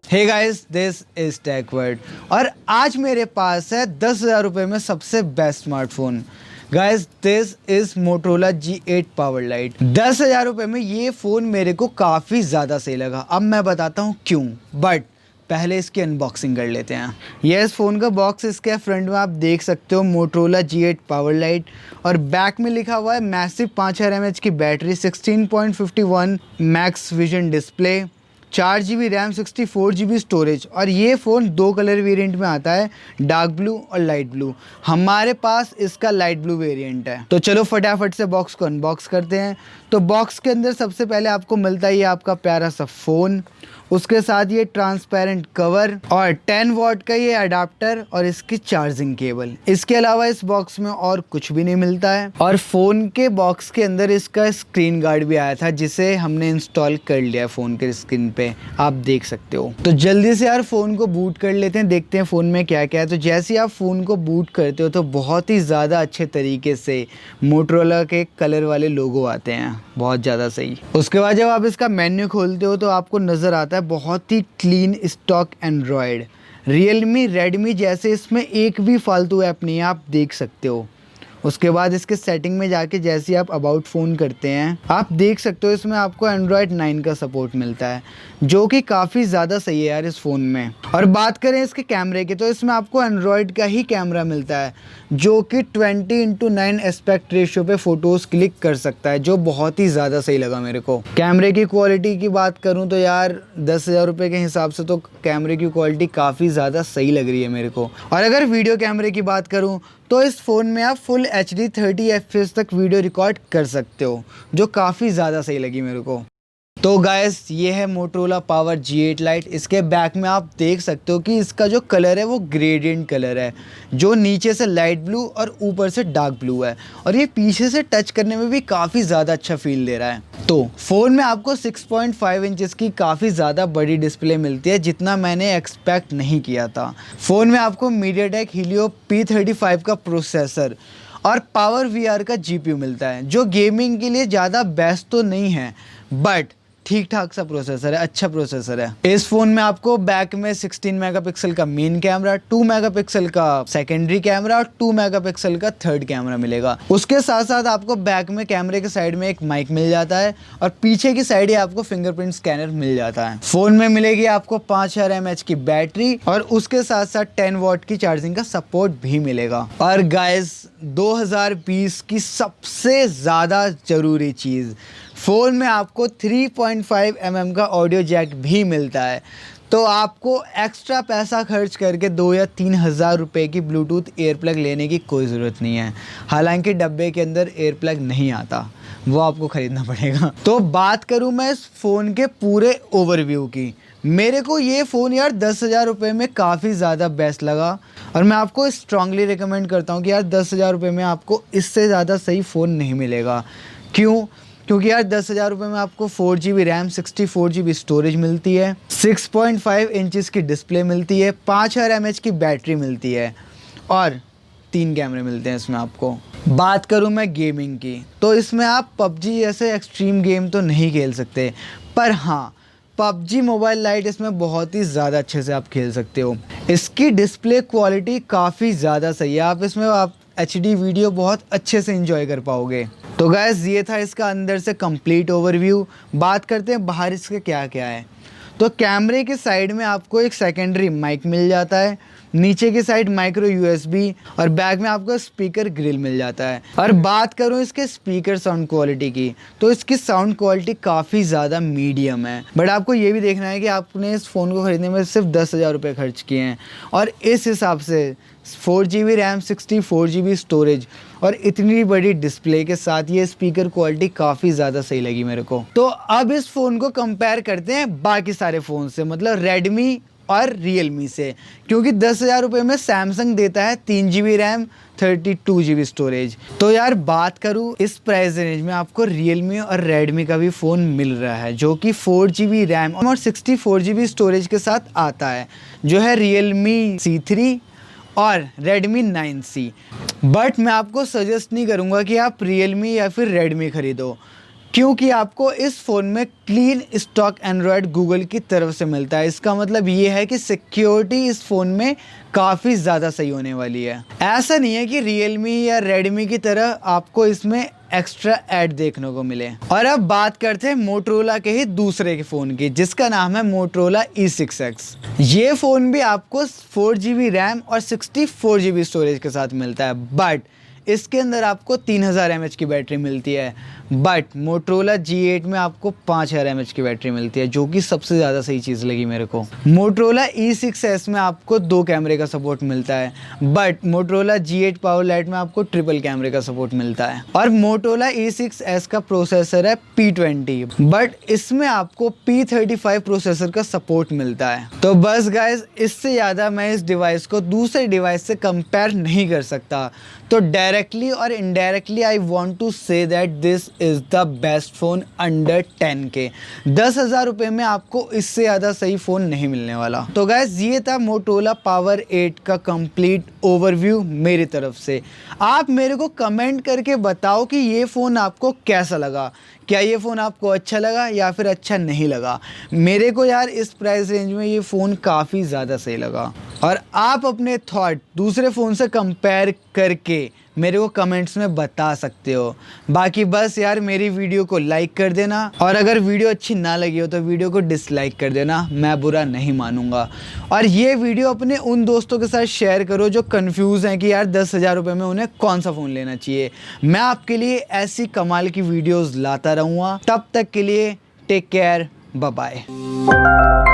Hey guys, this is टेकवर्ट और आज मेरे पास है 10,000 रुपये में सबसे best smartphone. Guys, this is Motorola G8 power light. 10,000 रुपये में ये फ़ोन मेरे को काफ़ी ज़्यादा सही लगा। अब मैं बताता हूँ क्यों, बट पहले इसकी अनबॉक्सिंग कर लेते हैं। ये इस फ़ोन का बॉक्स इसके फ्रंट में आप देख सकते हो मोटोरोला G8 पावर लाइट और बैक में लिखा हुआ है मैसिव 5000 mAh की battery, 16.51 max vision display, 4 GB RAM, 64 GB storage. और ये फ़ोन 2 कलर वेरिएंट में आता है, डार्क ब्लू और लाइट ब्लू। हमारे पास इसका लाइट ब्लू वेरिएंट है। तो चलो फटाफट से बॉक्स को अनबॉक्स करते हैं। तो बॉक्स के अंदर सबसे पहले आपको मिलता है ये आपका प्यारा सा फ़ोन, उसके साथ ये ट्रांसपेरेंट कवर और 10 वॉट का ये अडाप्टर और इसकी चार्जिंग केबल। इसके अलावा इस बॉक्स में और कुछ भी नहीं मिलता है। और फ़ोन के बॉक्स के अंदर इसका स्क्रीन गार्ड भी आया था, जिसे हमने इंस्टॉल कर लिया है फ़ोन के स्क्रीन पे, आप देख सकते हो। तो जल्दी से यार फ़ोन को बूट कर लेते हैं, देखते हैं फ़ोन में क्या क्या है। तो जैसे ही आप फ़ोन को बूट करते हो तो बहुत ही ज़्यादा अच्छे तरीके से मोटोरोला के कलर वाले लोगो आते हैं, बहुत ज़्यादा सही। उसके बाद जब आप इसका मेन्यू खोलते हो तो आपको नज़र आता है बहुत ही clean stock Android. Realme, Redmi जैसे इसमें एक भी फालतू ऐप नहीं है, आप देख सकते हो। उसके बाद इसके सेटिंग में जाके जैसे आप अबाउट फ़ोन करते हैं, आप देख सकते हो इसमें आपको एंड्रॉयड 9 का सपोर्ट मिलता है, जो कि काफ़ी ज़्यादा सही है यार इस फ़ोन में। और बात करें इसके कैमरे की, तो इसमें आपको एंड्रॉयड का ही कैमरा मिलता है, जो कि 20:9 एस्पेक्ट रेशियो पे फ़ोटोज़ क्लिक कर सकता है, जो बहुत ही ज़्यादा सही लगा मेरे को। कैमरे की क्वालिटी की बात करूँ तो यार 10,000 रुपये के हिसाब से तो कैमरे की क्वालिटी काफ़ी ज़्यादा सही लग रही है मेरे को। और अगर वीडियो कैमरे की बात करूँ तो इस फ़ोन में आप फुल HD 30 FPS तक वीडियो रिकॉर्ड कर सकते हो, जो काफ़ी ज़्यादा सही लगी मेरे को। तो गाइस, ये है मोटोरोला पावर G8 लाइट। इसके बैक में आप देख सकते हो कि इसका जो कलर है वो ग्रेडियंट कलर है, जो नीचे से लाइट ब्लू और ऊपर से डार्क ब्लू है। और ये पीछे से टच करने में भी काफ़ी ज़्यादा अच्छा फील दे रहा है। तो फ़ोन में आपको 6.5 इंचज़ की काफ़ी ज़्यादा बड़ी डिस्प्ले मिलती है, जितना मैंने एक्सपेक्ट नहीं किया था। फ़ोन में आपको MediaTek Helio P35 का प्रोसेसर और पावर VR का GPU मिलता है, जो गेमिंग के लिए ज़्यादा बेस्ट तो नहीं है, बट ठीक ठाक सा प्रोसेसर है, अच्छा प्रोसेसर है। इस फ़ोन में आपको बैक में 16 मेगापिक्सल का मेन कैमरा, 2 मेगापिक्सल का सेकेंडरी कैमरा और 2 मेगापिक्सल का थर्ड कैमरा मिलेगा। उसके साथ साथ आपको बैक में कैमरे के साइड में एक माइक मिल जाता है और पीछे की साइड ही आपको फिंगरप्रिंट स्कैनर मिल जाता है। फ़ोन में मिलेगी आपको 5000 mAh की बैटरी और उसके साथ साथ 10 वॉट की चार्जिंग का सपोर्ट भी मिलेगा। और गाइस, 2020 की सबसे ज़्यादा ज़रूरी चीज़, फ़ोन में आपको 3.5 mm का ऑडियो जैक भी मिलता है। तो आपको एक्स्ट्रा पैसा खर्च करके 2 या 3 हज़ार रुपये की ब्लूटूथ एयर प्लग लेने की कोई ज़रूरत नहीं है। हालांकि डब्बे के अंदर एयर प्लग नहीं आता, वो आपको ख़रीदना पड़ेगा। तो बात करूँ मैं इस फ़ोन के पूरे ओवरव्यू की, मेरे को ये फ़ोन यार 10,000 रुपये में काफ़ी ज़्यादा बेस्ट लगा और मैं आपको स्ट्रांगली रिकमेंड करता हूँ कि यार 10,000 रुपये में आपको इससे ज़्यादा सही फ़ोन नहीं मिलेगा। क्यों? क्योंकि यार 10,000 रुपये में आपको 4 GB रैम, 64 GB स्टोरेज मिलती है, 6.5 इंचज़ की डिस्प्ले मिलती है, 5000 mAh की बैटरी मिलती है और 3 कैमरे मिलते हैं इसमें आपको। बात करूं मैं गेमिंग की, तो इसमें आप PUBG जैसे एक्सट्रीम गेम तो नहीं खेल सकते, पर हाँ PUBG मोबाइल लाइट इसमें बहुत ही ज़्यादा अच्छे से आप खेल सकते हो। इसकी डिस्प्ले क्वालिटी काफ़ी ज़्यादा सही है, आप इसमें HD वीडियो बहुत अच्छे से एंजॉय कर पाओगे। तो गाइस, ये था इसका अंदर से कंप्लीट ओवरव्यू। बात करते हैं बाहर इसके क्या क्या है। तो कैमरे के साइड में आपको एक सेकेंडरी माइक मिल जाता है, नीचे की साइड माइक्रो USB और बैक में आपको स्पीकर ग्रिल मिल जाता है। और बात करूं इसके स्पीकर साउंड क्वालिटी की, तो इसकी साउंड क्वालिटी काफ़ी ज़्यादा मीडियम है। बट आपको ये भी देखना है कि आपने इस फ़ोन को ख़रीदने में सिर्फ 10,000 रुपये खर्च किए हैं और इस हिसाब से 4 GB रैम, 64 GB स्टोरेज और इतनी बड़ी डिस्प्ले के साथ ये स्पीकर क्वालिटी काफ़ी ज़्यादा सही लगी मेरे को। तो अब इस फ़ोन को कंपेयर करते हैं बाकी सारे फ़ोन से, मतलब रेडमी और रियलमी से, क्योंकि 10,000 रुपये में सैमसंग देता है 3 GB रैम, 32 GB स्टोरेज। तो यार बात करूँ इस प्राइस रेंज में आपको रियलमी और रेडमी का भी फ़ोन मिल रहा है, जो कि 4 GB रैम और 64 GB स्टोरेज के साथ आता है, जो है रियलमी C3 और Redmi 9C। बट मैं आपको सजेस्ट नहीं करूँगा कि आप Realme या फिर Redmi ख़रीदो, क्योंकि आपको इस फ़ोन में क्लीन स्टॉक एंड्रॉयड गूगल की तरफ से मिलता है। इसका मतलब ये है कि सिक्योरिटी इस फ़ोन में काफ़ी ज़्यादा सही होने वाली है। ऐसा नहीं है कि रियलमी या रेडमी की तरह आपको इसमें एक्स्ट्रा ऐड देखने को मिले। और अब बात करते हैं मोटरोला के ही दूसरे के फ़ोन की, जिसका नाम है मोटरोला E6X। ये फ़ोन भी आपको 4GB रैम और 64GB स्टोरेज के साथ मिलता है, बट इसके अंदर आपको 3000 mAh की बैटरी मिलती है। बट मोटरोला G8 में आपको 5000 mAh की बैटरी मिलती है, जो कि सबसे ज़्यादा सही चीज़ लगी मेरे को। मोटरोला E6S में आपको 2 कैमरे का सपोर्ट मिलता है, but Motorola G8 power light में आपको ट्रिपल कैमरे का सपोर्ट मिलता है। और मोटरोला E6S का प्रोसेसर है P20, बट इसमें आपको P35 प्रोसेसर का सपोर्ट मिलता है। तो बस गाइज, इससे ज़्यादा मैं इस डिवाइस को दूसरे डिवाइस से कंपेयर नहीं कर सकता। तो डायरेक्टली और indirectly I want to say that this is the best phone under 10K। 10,000 रुपये में आपको इससे ज़्यादा सही फ़ोन नहीं मिलने वाला। तो गाइस, ये था मोटोरोला पावर 8 का कंप्लीट ओवरव्यू मेरी तरफ से। आप मेरे को कमेंट करके बताओ कि ये फ़ोन आपको कैसा लगा। क्या ये फ़ोन आपको अच्छा लगा या फिर अच्छा नहीं लगा। मेरे को यार इस प्राइस रेंज में ये फ़ोन काफ़ी ज़्यादा सही लगा। और आप अपने थॉट दूसरे फ़ोन से कंपेयर करके मेरे को कमेंट्स में बता सकते हो। बाकी बस यार, मेरी वीडियो को लाइक कर देना, और अगर वीडियो अच्छी ना लगी हो तो वीडियो को डिसलाइक कर देना, मैं बुरा नहीं मानूंगा। और ये वीडियो अपने उन दोस्तों के साथ शेयर करो जो कंफ्यूज हैं कि यार 10,000 रुपये में उन्हें कौन सा फ़ोन लेना चाहिए। मैं आपके लिए ऐसी कमाल की वीडियोज़ लाता रहूँगा। तब तक के लिए टेक केयर, बाय बाय।